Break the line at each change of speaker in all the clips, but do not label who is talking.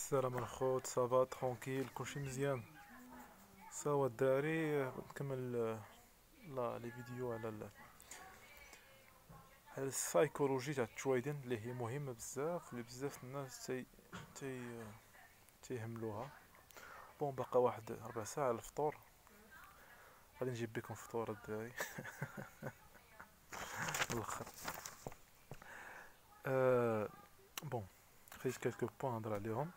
السلام الخوت، صافا ترونكيل كلشي مزيان. سوا الدراري نكمل لا لي فيديو على السايكولوجي تاع التويدين اللي هي مهمه بزاف، اللي بزاف الناس تي تيهملوها. بون بقى واحد ربع ساعه الفطور، غادي نجيب بكم فطور الدراري. من الاخر أه بون خديت كالكو بوان نهضر عليهم.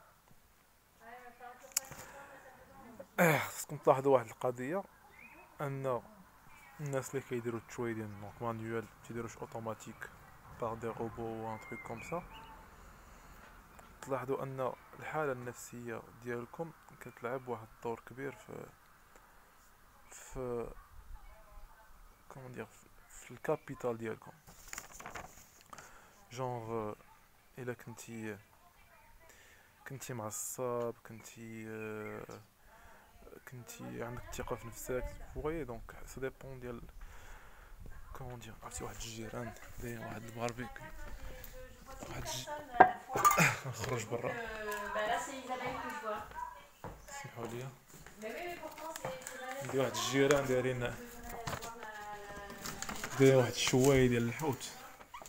خصكم تلاحظوا واحد القضيه، ان الناس اللي كيديروا التويدين دونك مانيوال متيديروش اوتوماتيك باغ دي روبو و ان تروك كوم سا، تلاحظوا ان الحاله النفسيه ديالكم كتلعب واحد الدور كبير في كومون دير في الكابيتال ديالكم. جونغ الا كنتي معصب، كنتي عندك الثقه في نفسك فوغي، دونك سا ديبون ديال كومون دير. عرفتي واحد الجيران دايرين واحد المغربي، واحد نخرج برا سمحوا لي. عندي واحد الجيران دايرين واحد الشوايه ديال الحوت،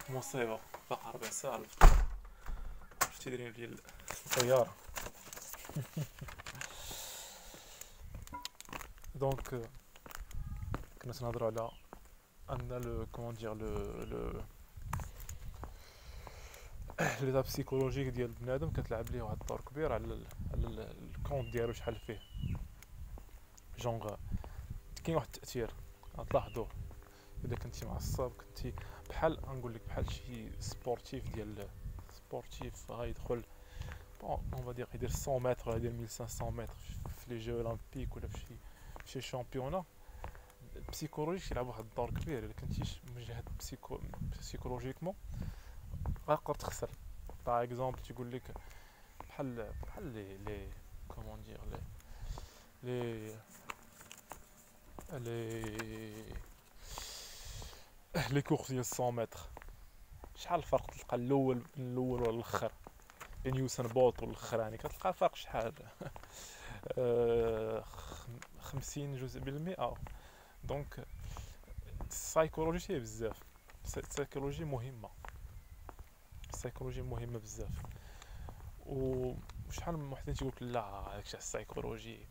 مصيبه. باقا ربع ساعه الفطور، شفتي دايرين ديال الطياره. دونك كنا تنهضروا على ان لو كومون دير لو ليطا بسيكولوجيك ديال بنادم كتلعب ليه واحد الدور كبير على الكونت ديالو شحال فيه. جونغ كاين واحد التاثير غتلاحظوه اذا كنتي معصب، كنتي بحال غنقول لك بحال شي سبورتيف غيدخل بون اون فادير يدير 100 متر ولا يدير 1500 متر في لي جو اولمبيك ولا في شي شامبيونا. بسيكولوجيك يلعب واحد الدور كبير. الا كنتيش مجهد بسيكولوجيكمون غتقدر تخسر. باغ اكزومبل تيقول لك بحال لي كومون دير لي لي لي كورس ديال 100 متر، شحال الفرق تلقى الاول ولا الاخر بين يوسن بولت والاخراني؟ كتلقى الفرق شحال 50 جزء بالمئة. دونك السايكولوجي فيه بزاف، السايكولوجي مهمه بزاف. وشحال من واحد تيقول لك لا هادشي السايكولوجي.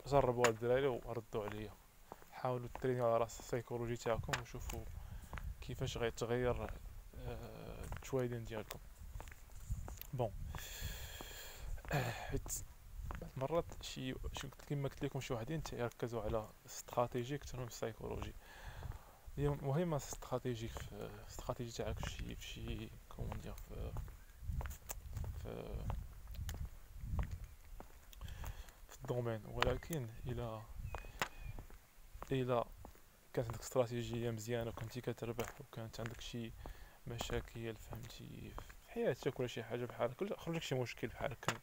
جربوا الدراري وردوا عليا، حاولوا ترينيو على راس السايكولوجي تاعكم وشوفوا كيفاش غيتغير التوالين ديالكم. بون حيت مرات شي كما قلت لكم شي وحدين تيركزوا على استراتيجي اكثر من السايكولوجي. هي مهمه استراتيجي في استراتيجي تاعك في شي كومون دير في في الدومين، ولكن الى كانت عندك استراتيجيه مزيانه وكنتي كتربح وكانت عندك شي مشاكل فهمتي في حياتك ولا شي حاجه بحال هكا، خرج لك شي مشكل بحال هكا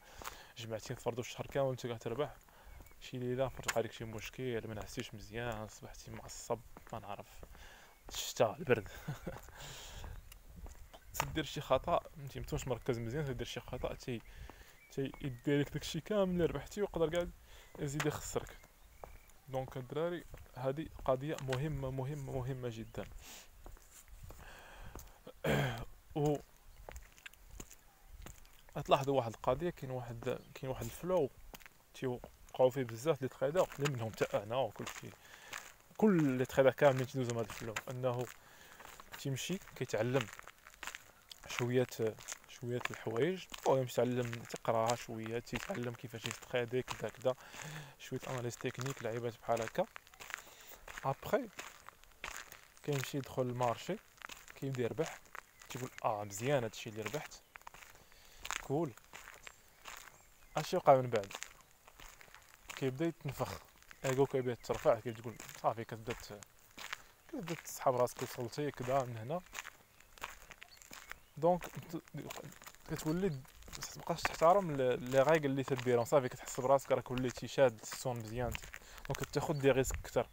جمعتي تفرضوا الشهر كامل وانت كتربح، شي ليله فرق عليك شي مشكل ما نعستيش مزيان، صبحتي معصب، ما نعرف الشتا البرد. تدير شي خطا انت متوش مركز مزيان، تدير شي خطا يدير لك داكشي كامل اللي ربحتي ويقدر كاع يزيد يخسرك. دونك الدراري هذه قضيه مهمه جدا. و غتلاحظوا واحد القضيه، كاين واحد الفلو تيوقعوا فيه بزاف لي تريدر اللي منهم حتى انا كل لي تريدر كاملين تيدوزو هذا الفلو، انه تيمشي كيتعلم شويه الحوايج، او يمشي يتعلم تقراها شويه، تيتعلم كيفاش يتريدي كذا شويه اناليز تكنيك لعيبات بحال هكا. ابري كيمشي يدخل المارشي، كيبدا يربح، تيقول مزيان هادشي اللي ربحت كول. اش يوقع من بعد؟ كيبدا يتنفخ، ايغو كيبدا يترفع، كتقول صافي كتبدا تسحب راسك وصلتي كذا من هنا. دونك كتولي متبقاش تحترم لي ريغل اللي تديرهم، صافي كتحس براسك راك وليتي شاد السون مزيان. دونك تاخذ دي ريسك كثر،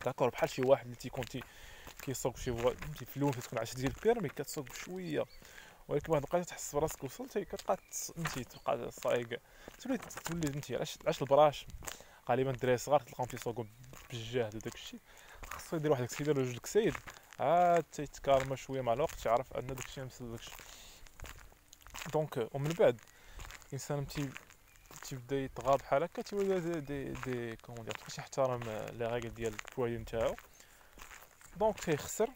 داكور بحال شي واحد اللي تيكون كيسوق شي في الاول تكون 10 ديال البيرمي كتسوق بشويه ولكن واحد الوقيته تحس براسك وصلتي كتبقى انت تبقى صايق، تولي انت علاش البراش غالبا الدراري صغار تلقاهم تيسوقوا بالجهد وداك الشيء، خاصو يدير واحد الكسيده ولا جوج الكسايد عاد تيتكارما شويه مع الوقت تعرف ان داك الشيء مسل داك الشيء. دونك ومن بعد الانسان تيبدا يطغى بحال هكا تيولي دي كومون دير مابقاش يحترم لي ريغل ديال البواي نتاعو، دونك تيخسر،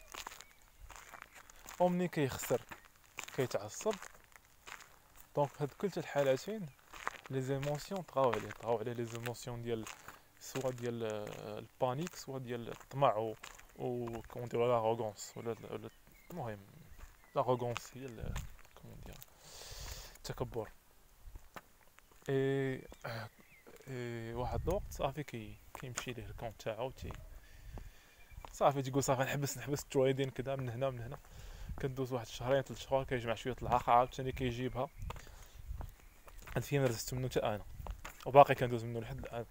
ومني كيخسر كيتعصب. دونك هاد كل الحالتين لي زيموسيون طغاو عليه لي زيموسيون ديال سوا ديال البانيك سوا ديال الطمع و كومون دير لاغوغونس ولا المهم لاغوغونس هي كومون دير التكبر. اي واحد الوقت صافي كيمشي ليه الكونت تاعو صافي تيقول صافي نحبس التريدين كذا من هنا كندوز واحد شهرين 3 شهور كيجمع شويه العاقه عاوتاني كيجيبها. هاد فين رزت منو حتى انا وباقي كندوز منو لحد الان.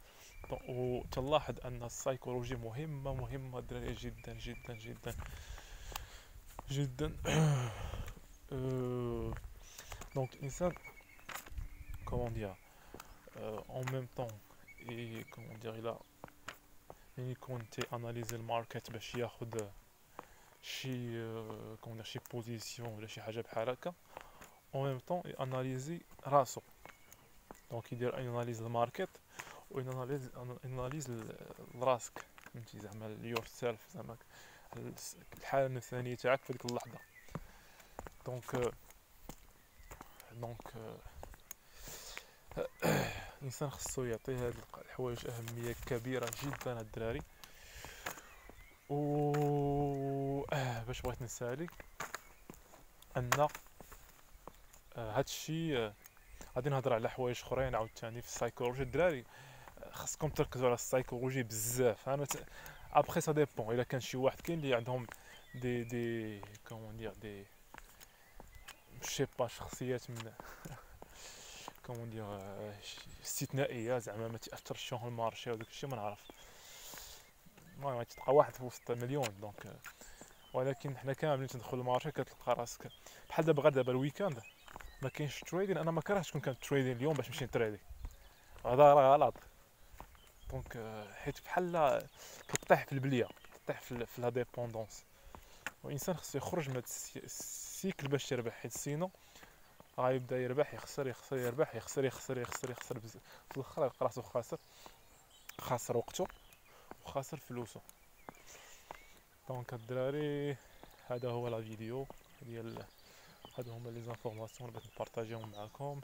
وتلاحظ ان السايكولوجي مهمه الدراري جدا جدا جدا جدا. دونك الانسان كومون دير en même temps et comment dire يعني يكون تي اناليزي الماركت باش ياخد شي كومون دير شي بوزيسيون ولا شي حاجه بحال هكا، en même temps ياناليزي راسو. دونك يدير اناليز الماركت و اناليز لراسك فهمتي زعما يور سيلف زعما الحاله النفسانيه تاعك في ديك اللحظه. دونك الانسان خصو يعطي هاد الحوايج اهميه كبيره جدا هاد الدراري. و باش بغيت نسالي ان هاد الشيء غادي نهضر على حوايج اخرين عاوتاني في السايكولوجي الدراري، خاصكم تركزوا على السايكولوجي بزاف. انا ابخي سا ديبون الا كان شي واحد كاين اللي عندهم دي كومون دير دي شي با شخصيات من كومون دير استثنائيه زعما ما تاثرش فيهم المارشي وداك الشيء ما نعرف، المهم تلقى واحد في وسط مليون. دونك ولكن حنا كاملين تندخلوا المارشي كتلقى راسك بحال دابا الويكاند ما كاينش تريدين. انا ما كرهتش كون كان تريدين اليوم باش نمشي نتريدي، هذا راه غلط. دونك حيت بحال كطيح في البليه، كطيح في لا ديبوندونس، والانسان خصو يخرج من هاد السيكل باش يربح، حيت سينو غيبدا يربح يخسر يربح يخسر بزاف، في الاخر يلقى راسو خاسر وقته وخاسر فلوسه. دونك الدراري هذا هو لا فيديو ديال هادو هما لي زانفورماسيون اللي بغيت نبارطاجيهم معكم،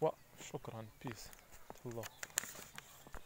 وشكرا بيس. تهلاو.